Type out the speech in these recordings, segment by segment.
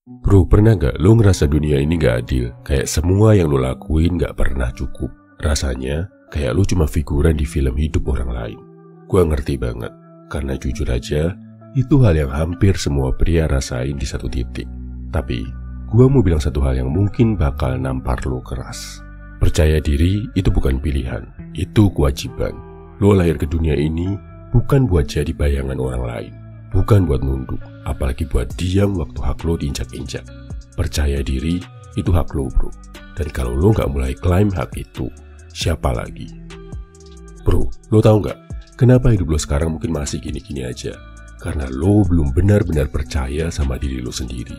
Bro, pernah gak lo ngerasa dunia ini gak adil? Kayak semua yang lo lakuin gak pernah cukup. Rasanya kayak lo cuma figuran di film hidup orang lain. Gua ngerti banget, karena jujur aja itu hal yang hampir semua pria rasain di satu titik. Tapi gua mau bilang satu hal yang mungkin bakal nampar lo keras. Percaya diri itu bukan pilihan, itu kewajiban. Lo lahir ke dunia ini bukan buat jadi bayangan orang lain, bukan buat nunduk, apalagi buat diam waktu hak lo diinjak-injak. Percaya diri itu hak lo, bro. Dan kalau lo gak mulai klaim hak itu, siapa lagi? Bro, lo tahu gak kenapa hidup lo sekarang mungkin masih gini-gini aja? Karena lo belum benar-benar percaya sama diri lo sendiri.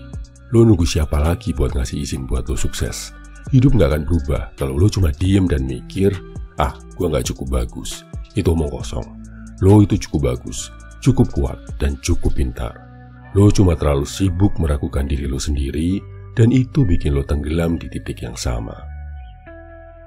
Lo nunggu siapa lagi buat ngasih izin buat lo sukses? Hidup gak akan berubah kalau lo cuma diem dan mikir, gua gak cukup bagus. Itu omong kosong. Lo itu cukup bagus, cukup kuat, dan cukup pintar. Lo cuma terlalu sibuk meragukan diri lo sendiri, dan itu bikin lo tenggelam di titik yang sama.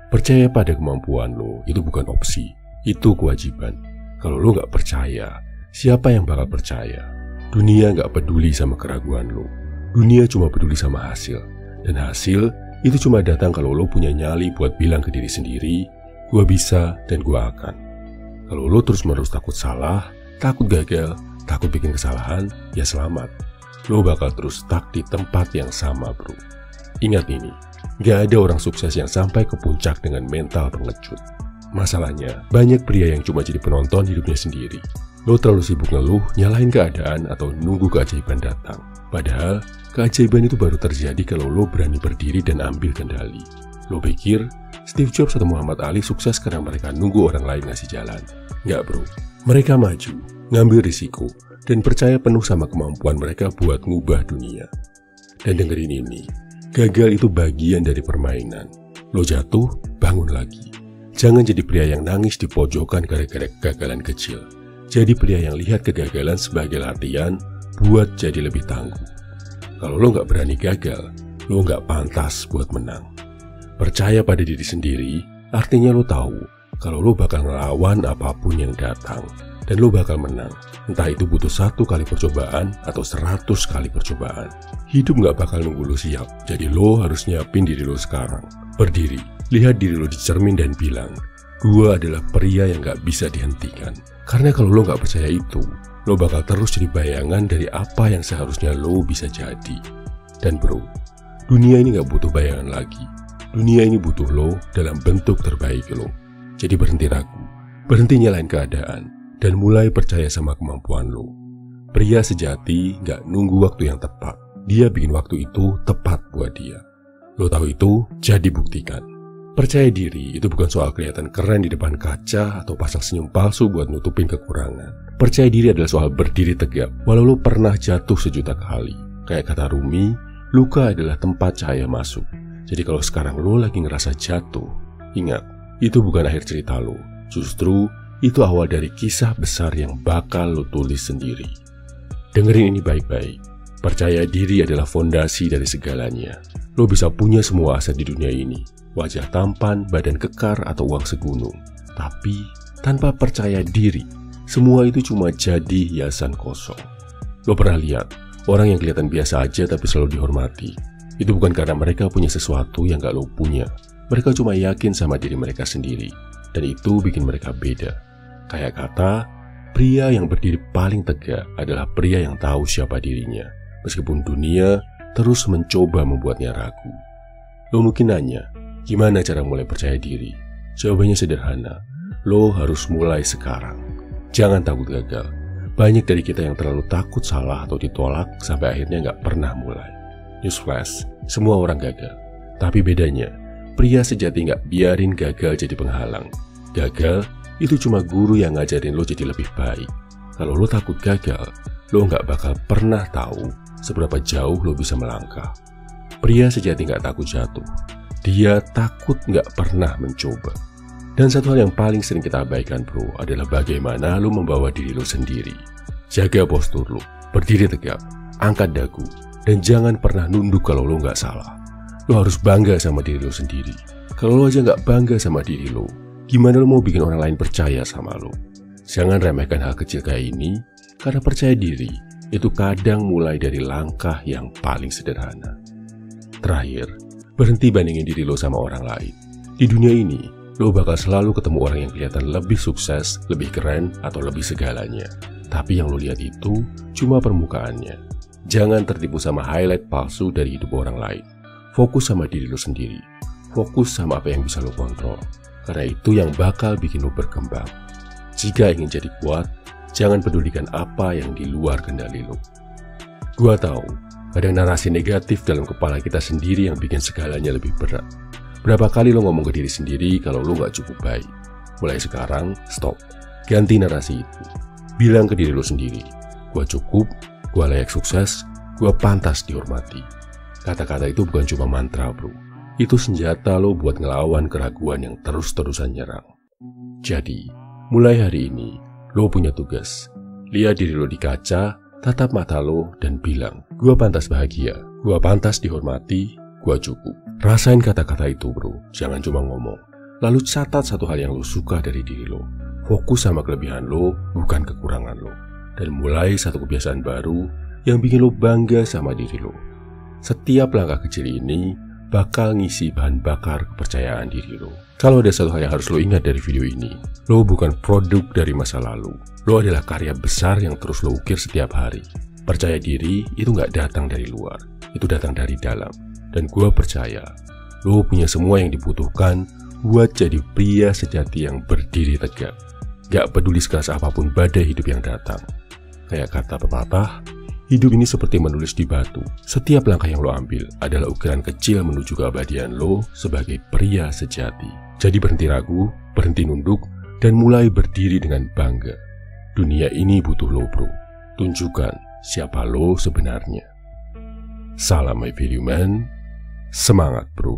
Percaya pada kemampuan lo itu bukan opsi, itu kewajiban. Kalau lo gak percaya, siapa yang bakal percaya? Dunia gak peduli sama keraguan lo. Dunia cuma peduli sama hasil. Dan hasil itu cuma datang kalau lo punya nyali buat bilang ke diri sendiri, gua bisa dan gua akan. Kalau lo terus-menerus takut salah, takut gagal, takut bikin kesalahan, ya selamat. Lo bakal terus stuck di tempat yang sama, bro. Ingat ini, gak ada orang sukses yang sampai ke puncak dengan mental pengecut. Masalahnya, banyak pria yang cuma jadi penonton hidupnya sendiri. Lo terlalu sibuk ngeluh, nyalahin keadaan, atau nunggu keajaiban datang. Padahal, keajaiban itu baru terjadi kalau lo berani berdiri dan ambil kendali. Lo pikir Steve Jobs atau Muhammad Ali sukses karena mereka nunggu orang lain ngasih jalan? Nggak, bro. Mereka maju, ngambil risiko, dan percaya penuh sama kemampuan mereka buat ngubah dunia. Dan dengerin ini, gagal itu bagian dari permainan. Lo jatuh, bangun lagi. Jangan jadi pria yang nangis di pojokan gara-gara kegagalan kecil. Jadi pria yang lihat kegagalan sebagai latihan buat jadi lebih tangguh. Kalau lo nggak berani gagal, lo nggak pantas buat menang. Percaya pada diri sendiri, artinya lo tahu kalau lo bakal ngelawan apapun yang datang. Dan lo bakal menang, entah itu butuh 1 kali percobaan atau 100 kali percobaan. Hidup gak bakal nunggu lo siap, jadi lo harus nyiapin diri lo sekarang. Berdiri, lihat diri lo di cermin dan bilang, gua adalah pria yang gak bisa dihentikan. Karena kalau lo gak percaya itu, lo bakal terus jadi bayangan dari apa yang seharusnya lo bisa jadi. Dan bro, dunia ini gak butuh bayangan lagi. Dunia ini butuh lo dalam bentuk terbaik lo. Jadi berhenti ragu, berhenti nyalain keadaan, dan mulai percaya sama kemampuan lo. Pria sejati gak nunggu waktu yang tepat. Dia bikin waktu itu tepat buat dia. Lo tahu itu, jadi buktikan. Percaya diri itu bukan soal kelihatan keren di depan kaca atau pasang senyum palsu buat nutupin kekurangan. Percaya diri adalah soal berdiri tegak walau lo pernah jatuh sejuta kali. Kayak kata Rumi, luka adalah tempat cahaya masuk. Jadi kalau sekarang lo lagi ngerasa jatuh, ingat, itu bukan akhir cerita lo. Justru itu awal dari kisah besar yang bakal lo tulis sendiri. Dengerin ini baik-baik. Percaya diri adalah fondasi dari segalanya. Lo bisa punya semua aset di dunia ini. Wajah tampan, badan kekar, atau uang segunung. Tapi, tanpa percaya diri, semua itu cuma jadi hiasan kosong. Lo pernah lihat, orang yang kelihatan biasa aja tapi selalu dihormati. Itu bukan karena mereka punya sesuatu yang gak lo punya. Mereka cuma yakin sama diri mereka sendiri. Dan itu bikin mereka beda. Kayak kata, pria yang berdiri paling tegak adalah pria yang tahu siapa dirinya, meskipun dunia terus mencoba membuatnya ragu. Lo mungkin nanya, gimana cara mulai percaya diri? Jawabannya sederhana, lo harus mulai sekarang. Jangan takut gagal. Banyak dari kita yang terlalu takut salah atau ditolak sampai akhirnya gak pernah mulai. Newsflash, semua orang gagal. Tapi bedanya, pria sejati gak biarin gagal jadi penghalang. Gagal itu cuma guru yang ngajarin lo jadi lebih baik. Kalau lo takut gagal, lo gak bakal pernah tahu seberapa jauh lo bisa melangkah. Pria sejati gak takut jatuh. Dia takut gak pernah mencoba. Dan satu hal yang paling sering kita abaikan, bro, adalah bagaimana lo membawa diri lo sendiri. Jaga postur lo, berdiri tegak, angkat dagu, dan jangan pernah nunduk kalau lo gak salah. Lo harus bangga sama diri lo sendiri. Kalau lo aja gak bangga sama diri lo, gimana lo mau bikin orang lain percaya sama lo? Jangan remehkan hal kecil kayak ini, karena percaya diri itu kadang mulai dari langkah yang paling sederhana. Terakhir, berhenti bandingin diri lo sama orang lain. Di dunia ini, lo bakal selalu ketemu orang yang kelihatan lebih sukses, lebih keren, atau lebih segalanya. Tapi yang lo lihat itu cuma permukaannya. Jangan tertipu sama highlight palsu dari hidup orang lain. Fokus sama diri lo sendiri. Fokus sama apa yang bisa lo kontrol. Karena itu yang bakal bikin lo berkembang. Jika ingin jadi kuat, jangan pedulikan apa yang di luar kendali lo. Gua tahu, ada narasi negatif dalam kepala kita sendiri yang bikin segalanya lebih berat. Berapa kali lo ngomong ke diri sendiri kalau lo gak cukup baik? Mulai sekarang, stop. Ganti narasi itu. Bilang ke diri lo sendiri, gua cukup, gua layak sukses, gua pantas dihormati. Kata-kata itu bukan cuma mantra, bro. Itu senjata lo buat ngelawan keraguan yang terus-terusan nyerang. Jadi, mulai hari ini, lo punya tugas. Lihat diri lo di kaca, tatap mata lo, dan bilang, gua pantas bahagia, gua pantas dihormati, gua cukup. Rasain kata-kata itu, bro. Jangan cuma ngomong. Lalu catat satu hal yang lo suka dari diri lo. Fokus sama kelebihan lo, bukan kekurangan lo. Dan mulai satu kebiasaan baru yang bikin lo bangga sama diri lo. Setiap langkah kecil ini bakal ngisi bahan bakar kepercayaan diri lo. Kalau ada satu hal yang harus lo ingat dari video ini, lo bukan produk dari masa lalu. Lo adalah karya besar yang terus lo ukir setiap hari. Percaya diri itu gak datang dari luar, itu datang dari dalam. Dan gue percaya, lo punya semua yang dibutuhkan buat jadi pria sejati yang berdiri tegak. Gak peduli sekeras apapun badai hidup yang datang. Kayak kata pepatah, hidup ini seperti menulis di batu. Setiap langkah yang lo ambil adalah ukiran kecil menuju keabadian lo sebagai pria sejati. Jadi berhenti ragu, berhenti nunduk, dan mulai berdiri dengan bangga. Dunia ini butuh lo, bro. Tunjukkan siapa lo sebenarnya. Salam my value man. Semangat, bro.